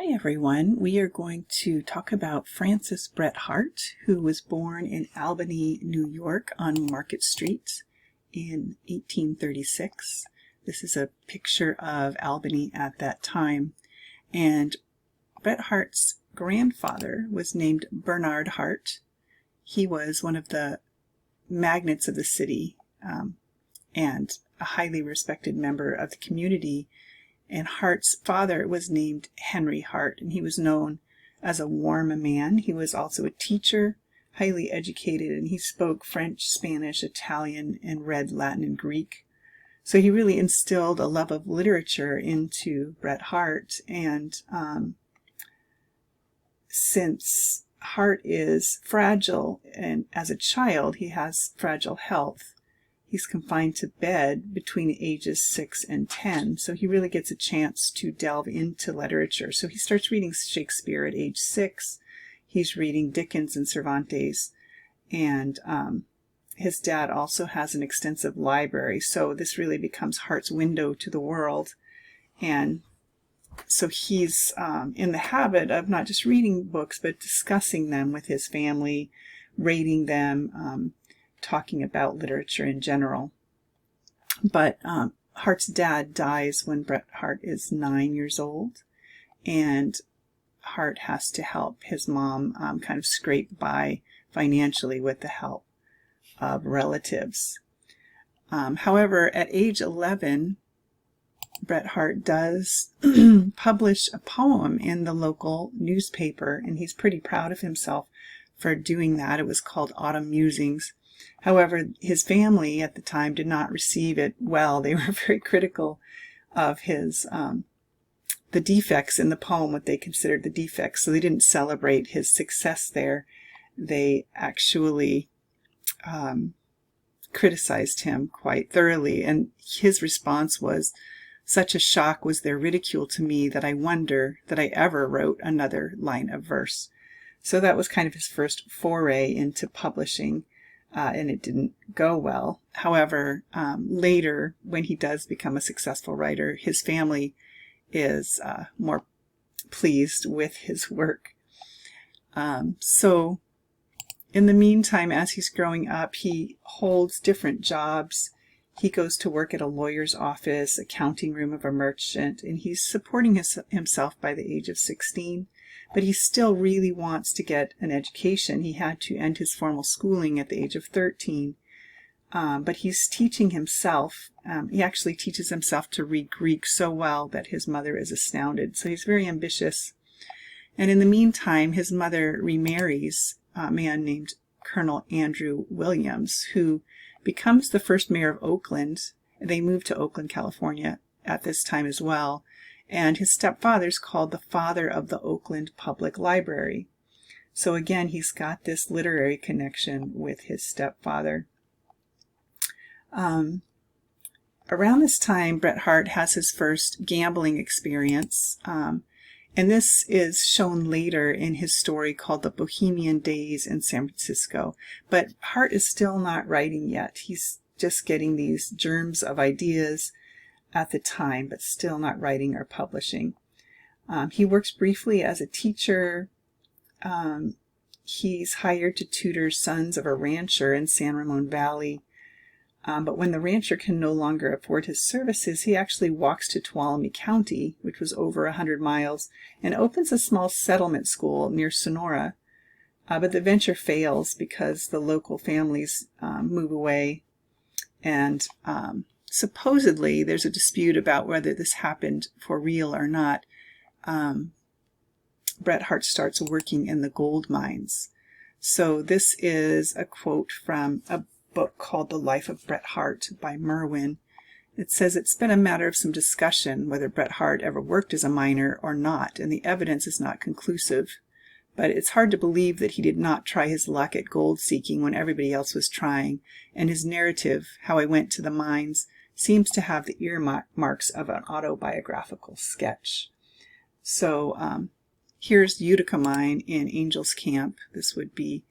Hi everyone, we are going to talk about Francis Bret Harte, who was born in Albany, New York on Market Street in 1836. This is a picture of Albany at that time, and Bret Harte's grandfather was named Bernard Harte. He was one of the magnates of the city and a highly respected member of the community. And Harte's father was named Henry Harte, and he was known as a warm man. He was also a teacher, highly educated, and he spoke French, Spanish, Italian, and read Latin and Greek. So he really instilled a love of literature into Bret Harte. And since Harte is fragile, and as a child he has fragile health, he's confined to bed between ages 6 and 10, so he really gets a chance to delve into literature. So he starts reading Shakespeare at age 6. He's reading Dickens and Cervantes, and his dad also has an extensive library, so this really becomes Harte's window to the world. And so he's in the habit of not just reading books, but discussing them with his family, rating them, talking about literature in general. But Harte's dad dies when Bret Harte is 9 years old, and Harte has to help his mom kind of scrape by financially with the help of relatives. However, at age 11, Bret Harte does publish a poem in the local newspaper, and he's pretty proud of himself for doing that. It was called Autumn Musings. However, his family at the time did not receive it well. They were very critical of his the defects in the poem, what they considered the defects. So they didn't celebrate his success there. They actually criticized him quite thoroughly. And his response was, "Such a shock was their ridicule to me that I wonder that I ever wrote another line of verse." So that was kind of his first foray into publishing. And it didn't go well. However, later, when he does become a successful writer, his family is more pleased with his work. So in the meantime, as he's growing up, he holds different jobs. He goes to work at a lawyer's office, accounting room of a merchant, and he's supporting himself by the age of 16. But he still really wants to get an education. He had to end his formal schooling at the age of 13. But he's teaching himself. He actually teaches himself to read Greek so well that his mother is astounded. So he's very ambitious. And in the meantime, his mother remarries a man named Colonel Andrew Williams, who becomes the first mayor of Oakland. They moved to Oakland, California at this time as well. And his stepfather's called the father of the Oakland Public Library. So again, he's got this literary connection with his stepfather. Around this time, Bret Harte has his first gambling experience. And this is shown later in his story called The Bohemian Days in San Francisco. But Harte is still not writing yet. He's just getting these germs of ideas at the time, but still not writing or publishing. He works briefly as a teacher. He's hired to tutor sons of a rancher in San Ramon Valley. But when the rancher can no longer afford his services, he actually walks to Tuolumne County, which was over 100 miles, and opens a small settlement school near Sonora. But the venture fails because the local families move away, and supposedly there's a dispute about whether this happened for real or not. Bret Harte starts working in the gold mines. So this is a quote from a book called The Life of Bret Harte by Merwin. It says, "It's been a matter of some discussion whether Bret Harte ever worked as a miner or not, and the evidence is not conclusive. But it's hard to believe that he did not try his luck at gold seeking when everybody else was trying, and his narrative, How I Went to the Mines, seems to have the earmarks of an autobiographical sketch." So here's Utica Mine in Angels Camp. This would be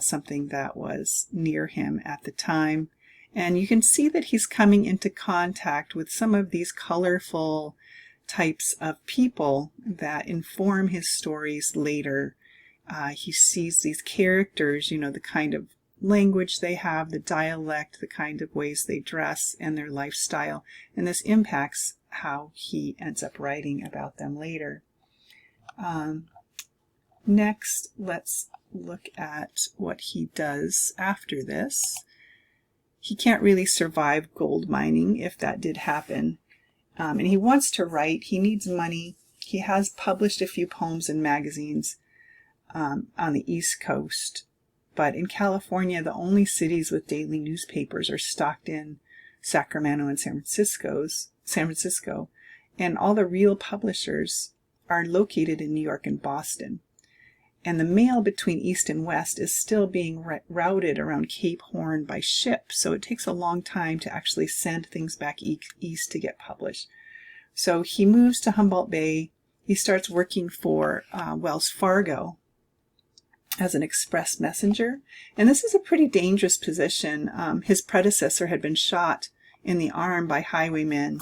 something that was near him at the time. And you can see that he's coming into contact with some of these colorful types of people that inform his stories later. He sees these characters, you know, the kind of language they have, the dialect, the kind of ways they dress, and their lifestyle. And this impacts how he ends up writing about them later. Next, let's look at what he does after this. He can't really survive gold mining, if that did happen. And he wants to write. He needs money. He has published a few poems in magazines on the East Coast. But in California, the only cities with daily newspapers are Stockton, Sacramento, and San Francisco. And all the real publishers are located in New York and Boston. And the mail between East and West is still being routed around Cape Horn by ship. So it takes a long time to actually send things back east to get published. So he moves to Humboldt Bay. He starts working for Wells Fargo as an express messenger. And this is a pretty dangerous position. His predecessor had been shot in the arm by highwaymen,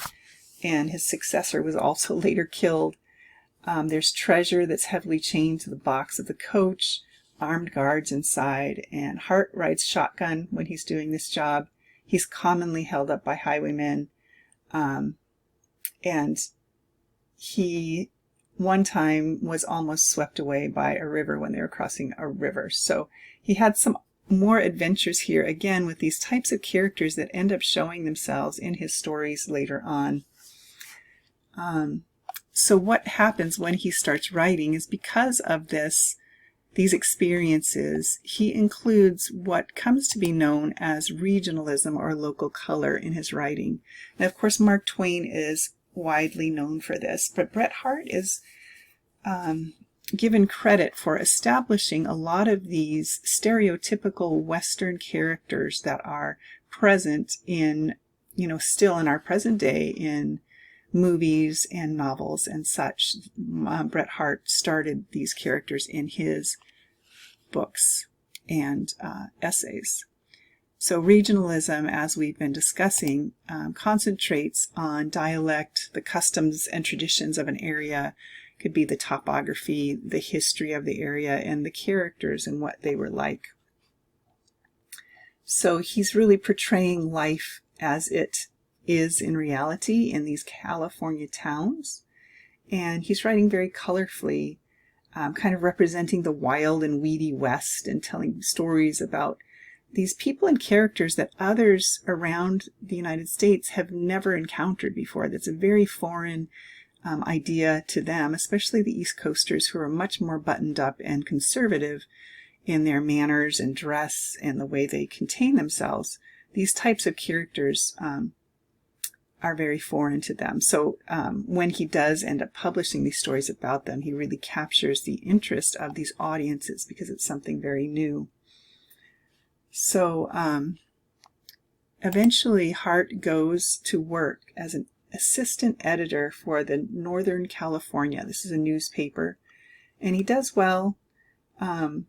and his successor was also later killed. There's treasure that's heavily chained to the box of the coach, armed guards inside, and Harte rides shotgun when he's doing this job. He's commonly held up by highwaymen, and he one time was almost swept away by a river when they were crossing a river. So he had some more adventures here, again, with these types of characters that end up showing themselves in his stories later on. So what happens when he starts writing is, because of these experiences, he includes what comes to be known as regionalism or local color in his writing. And of course, Mark Twain is widely known for this, but Bret Harte is given credit for establishing a lot of these stereotypical Western characters that are present in, you know, still in our present day in movies and novels and such. Bret Harte started these characters in his books and essays. So regionalism, as we've been discussing, concentrates on dialect, the customs and traditions of an area. Could be the topography, the history of the area, and the characters and what they were like. So he's really portraying life as it is in reality in these California towns. And he's writing very colorfully, kind of representing the wild and weedy West, and telling stories about these people and characters that others around the United States have never encountered before. That's a very foreign idea to them, especially the East Coasters, who are much more buttoned up and conservative in their manners and dress and the way they contain themselves. These types of characters are very foreign to them. So when he does end up publishing these stories about them, he really captures the interest of these audiences because it's something very new. So eventually Harte goes to work as an assistant editor for the Northern California. This is a newspaper, and he does well. The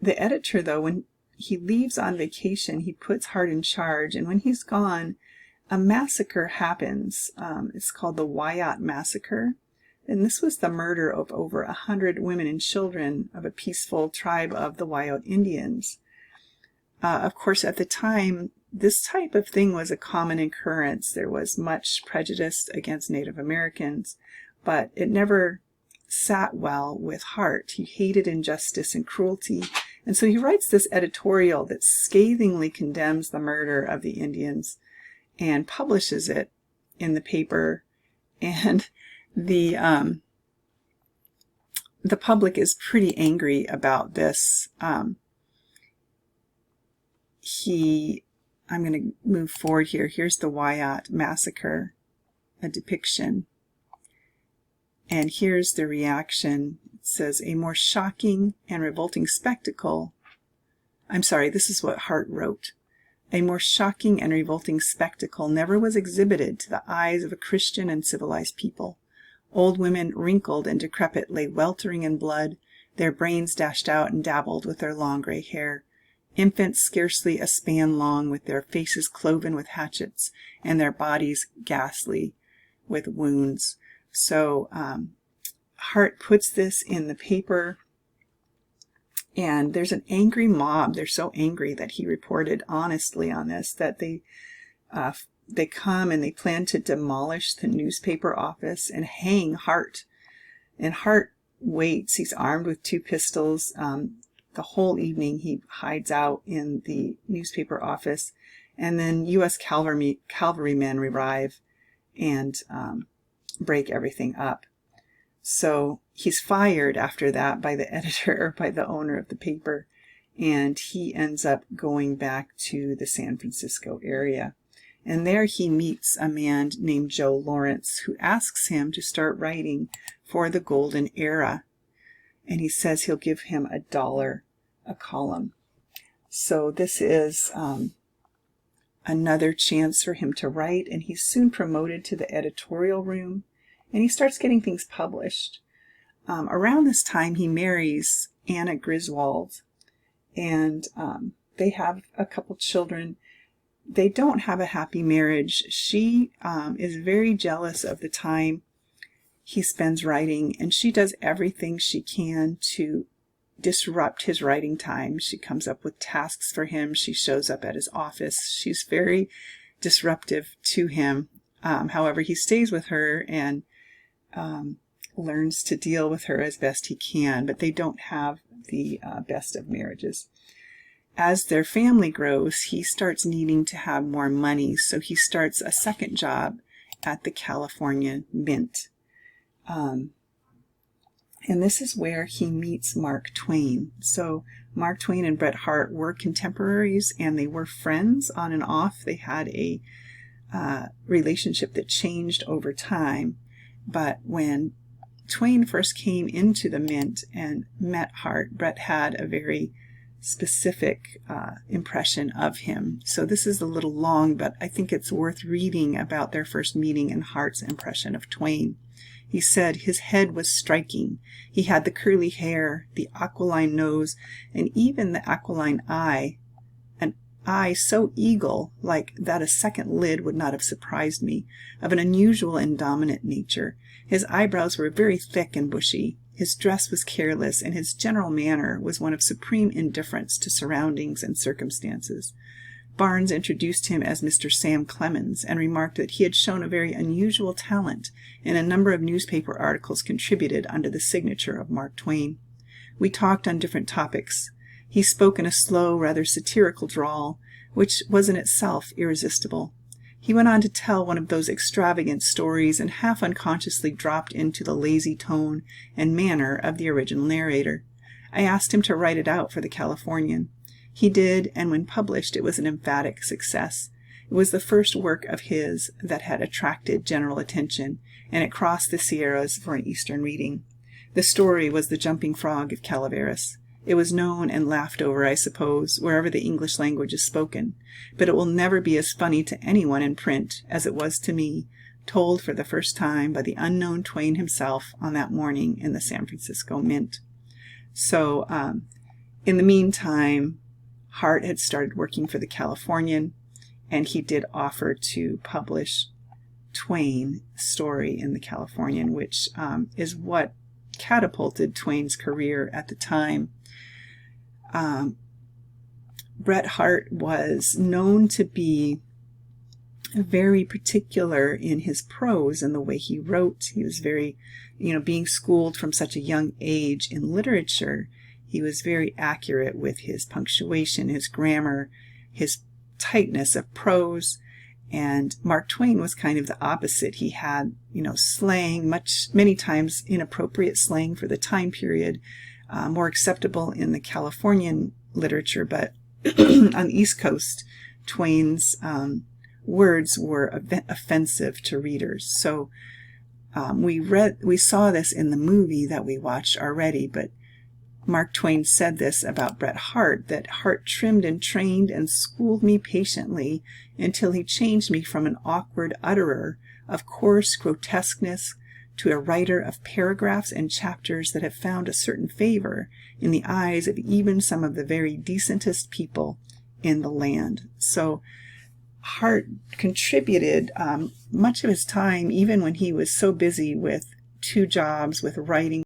editor, though, when he leaves on vacation, he puts Harte in charge, and when he's gone, a massacre happens. It's called the Wyatt Massacre, and this was the murder of over 100 women and children of a peaceful tribe of the Wyatt Indians. Of course, at the time, this type of thing was a common occurrence. There was much prejudice against Native Americans, but it never sat well with Harte. He hated injustice and cruelty, and so he writes this editorial that scathingly condemns the murder of the Indians and publishes it in the paper. And the public is pretty angry about this. I'm going to move forward here. Here's the Wyatt Massacre, a depiction. And here's the reaction. It says, a more shocking and revolting spectacle. I'm sorry, this is what Harte wrote. A more shocking and revolting spectacle never was exhibited to the eyes of a Christian and civilized people. Old women, wrinkled and decrepit, lay weltering in blood, their brains dashed out and dabbled with their long gray hair. Infants scarcely a span long, with their faces cloven with hatchets, and their bodies ghastly with wounds. So Harte puts this in the paper, and there's an angry mob. They're so angry that he reported honestly on this, that they come and they plan to demolish the newspaper office and hang Harte. And Harte waits. He's armed with 2 pistols. The whole evening he hides out in the newspaper office, and then U.S. cavalrymen arrive and break everything up. So he's fired after that by the editor, or by the owner of the paper, and he ends up going back to the San Francisco area. And there he meets a man named Joe Lawrence, who asks him to start writing for the Golden Era. And he says he'll give him $1 a column. So this is another chance for him to write, and he's soon promoted to the editorial room, and he starts getting things published. Around this time, he marries Anna Griswold, and they have a couple children. They don't have a happy marriage. She is very jealous of the time he spends writing, and she does everything she can to disrupt his writing time. She comes up with tasks for him. She shows up at his office. She's very disruptive to him. However, he stays with her and learns to deal with her as best he can, but they don't have the best of marriages. As their family grows, he starts needing to have more money, so he starts a second job at the California Mint. And this is where he meets Mark Twain. So Mark Twain and Bret Harte were contemporaries, and they were friends on and off. They had a relationship that changed over time. But when Twain first came into the Mint and met Harte, Bret had a very specific impression of him. So this is a little long, but I think it's worth reading about their first meeting and Harte's impression of Twain. He said his head was striking. He had the curly hair, the aquiline nose, and even the aquiline eye. An eye so eagle-like that a second lid would not have surprised me, of an unusual and dominant nature. His eyebrows were very thick and bushy. His dress was careless, and his general manner was one of supreme indifference to surroundings and circumstances. Barnes introduced him as Mr. Sam Clemens, and remarked that he had shown a very unusual talent, and a number of newspaper articles contributed under the signature of Mark Twain. We talked on different topics. He spoke in a slow, rather satirical drawl, which was in itself irresistible. He went on to tell one of those extravagant stories, and half unconsciously dropped into the lazy tone and manner of the original narrator. I asked him to write it out for the Californian. He did, and when published it was an emphatic success. It was the first work of his that had attracted general attention, and it crossed the Sierras for an Eastern reading. The story was The Jumping Frog of Calaveras. It was known and laughed over, I suppose, wherever the English language is spoken, but it will never be as funny to anyone in print as it was to me, told for the first time by the unknown Twain himself on that morning in the San Francisco Mint. So, in the meantime, Harte had started working for the Californian, and he did offer to publish Twain's story in the Californian, which is what catapulted Twain's career at the time. Bret Harte was known to be very particular in his prose and the way he wrote. He was very, being schooled from such a young age in literature, he was very accurate with his punctuation, his grammar, his tightness of prose. And Mark Twain was kind of the opposite. He had, slang, many times inappropriate slang for the time period, more acceptable in the Californian literature, but on the East Coast, Twain's words were offensive to readers. So we saw this in the movie that we watched already, but Mark Twain said this about Bret Harte, that Harte trimmed and trained and schooled me patiently until he changed me from an awkward utterer of coarse grotesqueness to a writer of paragraphs and chapters that have found a certain favor in the eyes of even some of the very decentest people in the land. So Harte contributed much of his time, even when he was so busy with 2 jobs, with writing